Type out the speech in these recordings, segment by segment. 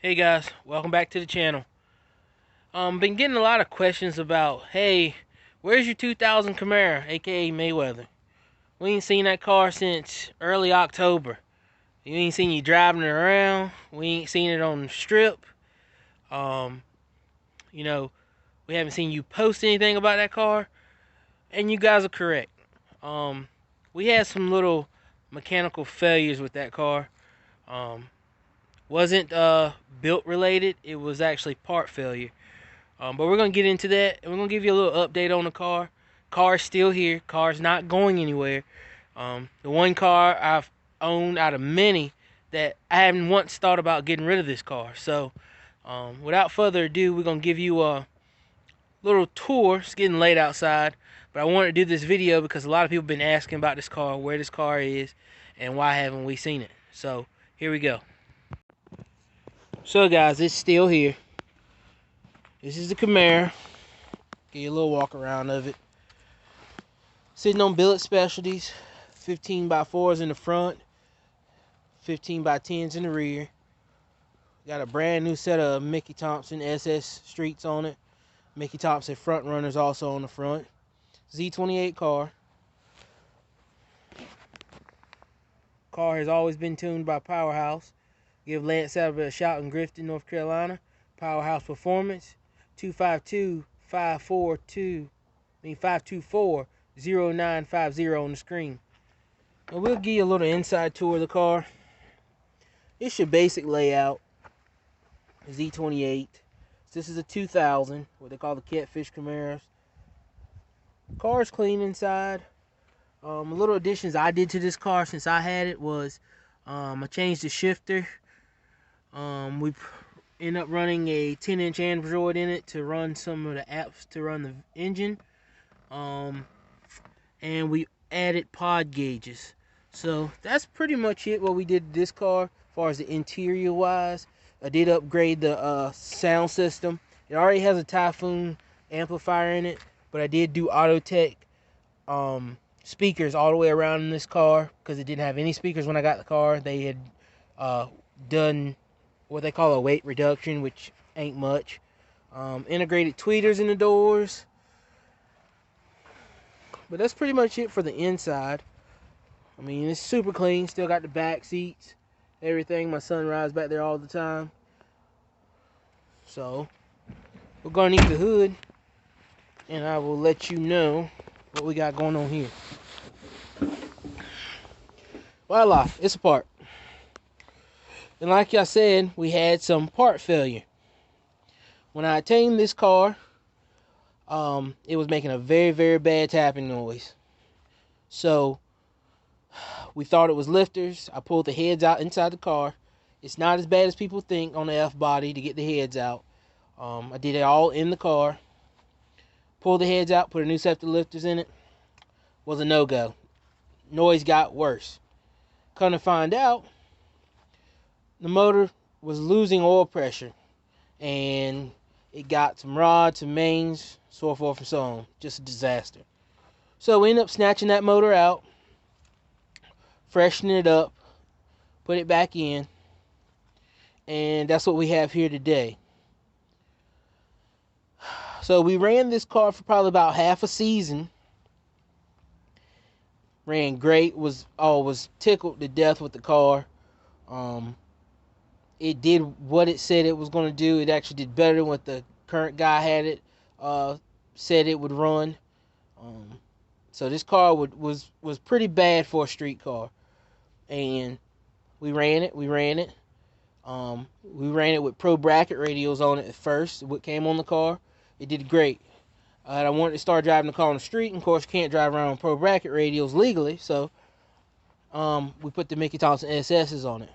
Hey guys, welcome back to the channel. Been getting a lot of questions about, hey, where's your 2000 Camaro, aka Mayweather? We ain't seen that car since early October. We ain't seen you driving it around. We ain't seen it on the strip. Um, you know, we haven't seen you post anything about that car, and you guys are correct. Um, we had some little mechanical failures with that car. Um, wasn't built related. It was actually part failure. But we're going to get into that, and we're going to give you a little update on the car. Car's still here. Car's not going anywhere. The one car I've owned out of many that I haven't once thought about getting rid of this car. So, without further ado, we're going to give you a little tour. It's getting late outside, but I wanted to do this video because a lot of people have been asking about this car, where this car is, and why haven't we seen it. So, here we go. So, guys, it's still here. This is the Camaro. Give you a little walk around of it. Sitting on billet specialties, 15 by 4s in the front, 15 by 10s in the rear. Got a brand new set of Mickey Thompson SS Streets on it. Mickey Thompson front runners also on the front. Z28 car. Car has always been tuned by Powerhouse. Give Lance Saddleback a shout in Grifton, North Carolina. Powerhouse Performance, 524-0950 on the screen. And we'll give you a little inside tour of the car. It's your basic layout. Z28. This is a 2000, what they call the catfish Camaros. Car's clean inside. Little additions I did to this car since I had it was I changed the shifter. We ended up running a 10-inch Android in it to run some of the apps to run the engine. And we added pod gauges. So that's pretty much it what we did to this car as far as the interior wise. I did upgrade the sound system. It already has a Typhoon amplifier in it, but I did do Auto-Tech speakers all the way around in this car because it didn't have any speakers when I got the car. They had done what they call a weight reduction, which ain't much. Integrated tweeters in the doors. But that's pretty much it for the inside. I mean, it's super clean. Still got the back seats, everything. My son rides back there all the time. So, we're going to need the hood, and I will let you know what we got going on here. Voila, it's a part. And like I said, we had some part failure. When I tamed this car, it was making a very, very bad tapping noise. So, we thought it was lifters. I pulled the heads out inside the car. It's not as bad as people think on the F-body to get the heads out. I did it all in the car. Pulled the heads out, put a new set of lifters in it. Was a no-go. Noise got worse. Come to find out, the motor was losing oil pressure. And it got some rods, some mains, so forth and so on. Just a disaster. So we ended up snatching that motor out, freshening it up, put it back in, and that's what we have here today. So we ran this car for probably about half a season. Ran great, was tickled to death with the car. It did what it said it was going to do. It actually did better than what the current guy had it said it would run. So this car was pretty bad for a street car. And we ran it. We ran it with Pro bracket radios on it at first. What came on the car, it did great. I wanted to start driving the car on the street, and of course, you can't drive around with Pro bracket radios legally. So we put the Mickey Thompson SS's on it.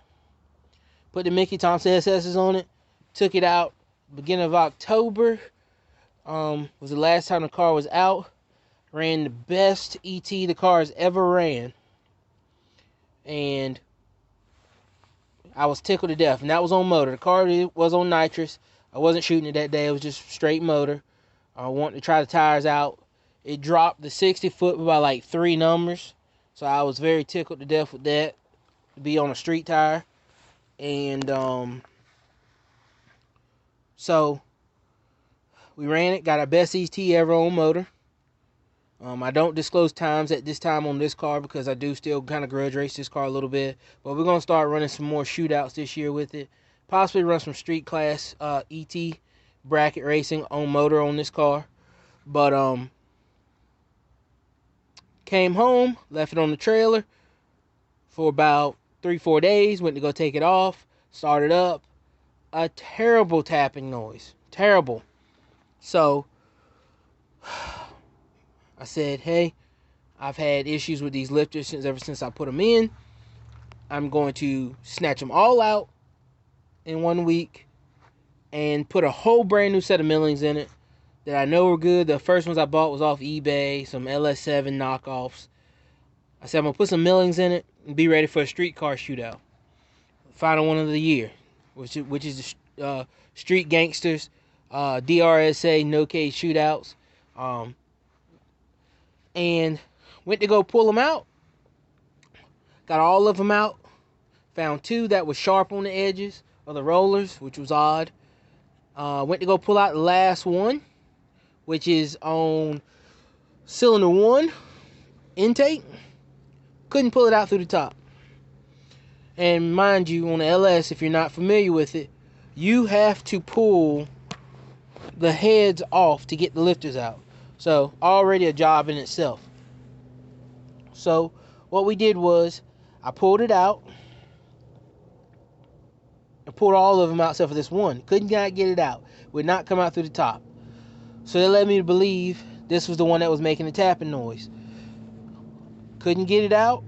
Put the Mickey Thompson SS's on it. Took it out beginning of October. Was the last time the car was out. Ran the best ET the car has ever ran. And I was tickled to death. And that was on motor. The car was on nitrous. I wasn't shooting it that day. It was just straight motor. I wanted to try the tires out. It dropped the 60 foot by like 3 numbers. So I was very tickled to death with that. To be on a street tire. And So we ran it, got our best ET ever on motor. I don't disclose times at this time on this car because I do still kind of grudge race this car a little bit. But we're going to start running some more shootouts this year with it. Possibly run some street class ET bracket racing on motor on this car. But came home, left it on the trailer for about 3-4 days. Went to go take it off, started up. A terrible tapping noise. Terrible. So I said, hey, I've had issues with these lifters ever since I put them in. I'm going to snatch them all out in 1 week and put a whole brand new set of millings in it that I know were good. The first ones I bought was off eBay, some LS7 knockoffs. I said I'm going to put some millings in it and be ready for a street car shootout. Final one of the year, which is the Street Gangsters, DRSA, no cage shootouts. And went to go pull them out. Got all of them out. Found 2 that were sharp on the edges of the rollers, which was odd. Went to go pull out the last one, which is on cylinder 1 intake. Couldn't pull it out through the top. And mind you, on the LS, if you're not familiar with it, you have to pull the heads off to get the lifters out. So already a job in itself. So what we did was I pulled it out. I pulled all of them out except for this one. Couldn't not get it out. Would not come out through the top. So that led me to believe this was the one that was making the tapping noise. Couldn't get it out.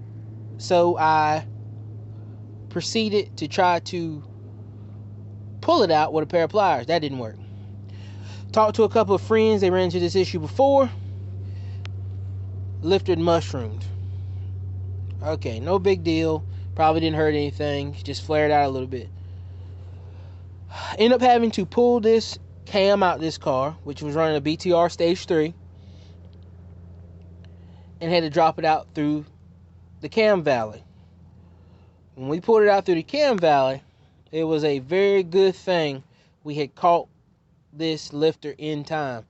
So I proceeded to try to pull it out with a pair of pliers. That didn't work. Talked to a couple of friends. They ran into this issue before. Lifted mushroomed. Okay, no big deal. Probably didn't hurt anything. Just flared out a little bit. Ended up having to pull this cam out this car, which was running a BTR Stage 3. And had to drop it out through the cam valley. When we pulled it out through the cam valley, it was a very good thing we had caught this lifter in time.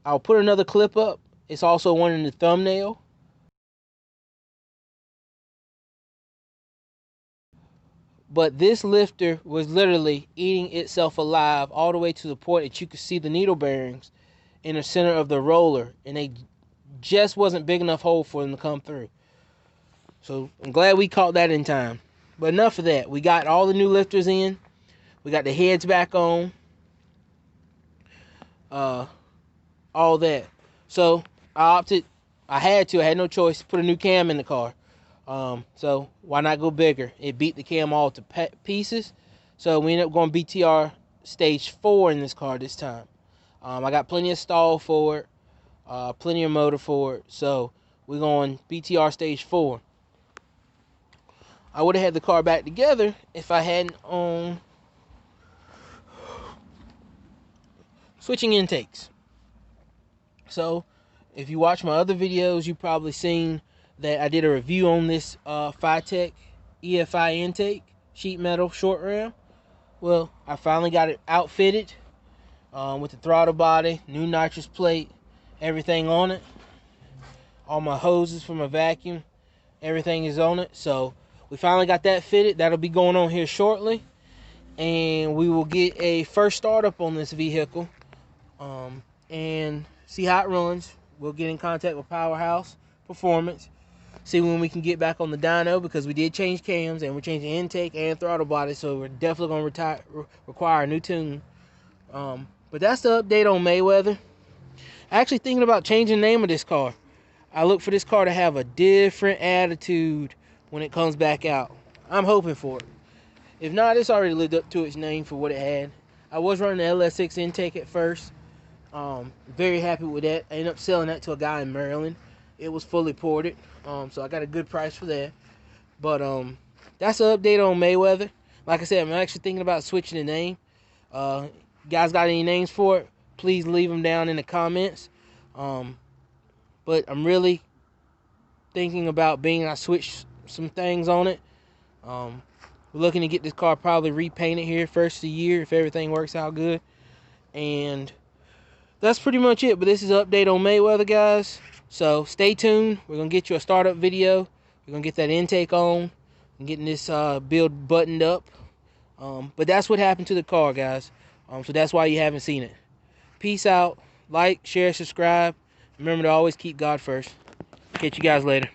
I'll put another clip up. It's also one in the thumbnail. But this lifter was literally eating itself alive all the way to the point that you could see the needle bearings in the center of the roller, and they just wasn't big enough hole for them to come through. So I'm glad we caught that in time. But enough of that. We got all the new lifters in. We got the heads back on. All that. So I had no choice to put a new cam in the car. So why not go bigger? It beat the cam all to pieces. So we ended up going BTR Stage 4 in this car this time. I got plenty of stall for it. Plenty of motor for it. So we're going BTR Stage 4. I would have had the car back together if I hadn't owned switching intakes. So if you watch my other videos, you've probably seen that I did a review on this Phytech EFI intake sheet metal short ram. Well, I finally got it outfitted with the throttle body, new nitrous plate, everything on it. All my hoses for my vacuum, everything is on it. So we finally got that fitted. That'll be going on here shortly. And we will get a first startup on this vehicle and see how it runs. We'll get in contact with Powerhouse Performance. See when we can get back on the dyno, because we did change cams and we're changing intake and throttle body. So we're definitely going to require a new tune. But that's the update on Mayweather. Actually thinking about changing the name of this car. I look for this car to have a different attitude when it comes back out. I'm hoping for it. If not, it's already lived up to its name for what it had. I was running the LS6 intake at first. Very happy with that. I ended up selling that to a guy in Maryland. It was fully ported. So I got a good price for that. But that's an update on Mayweather. Like I said, I'm actually thinking about switching the name. Guys got any names for it? Please leave them down in the comments. But I'm really thinking about I switched some things on it. We're looking to get this car probably repainted here first of the year if everything works out good. And that's pretty much it. But this is an update on Mayweather, guys. So stay tuned. We're going to get you a startup video. We're going to get that intake on and getting this build buttoned up. But that's what happened to the car, guys. So that's why you haven't seen it. Peace out. Like, share, subscribe. Remember to always keep God first. Catch you guys later.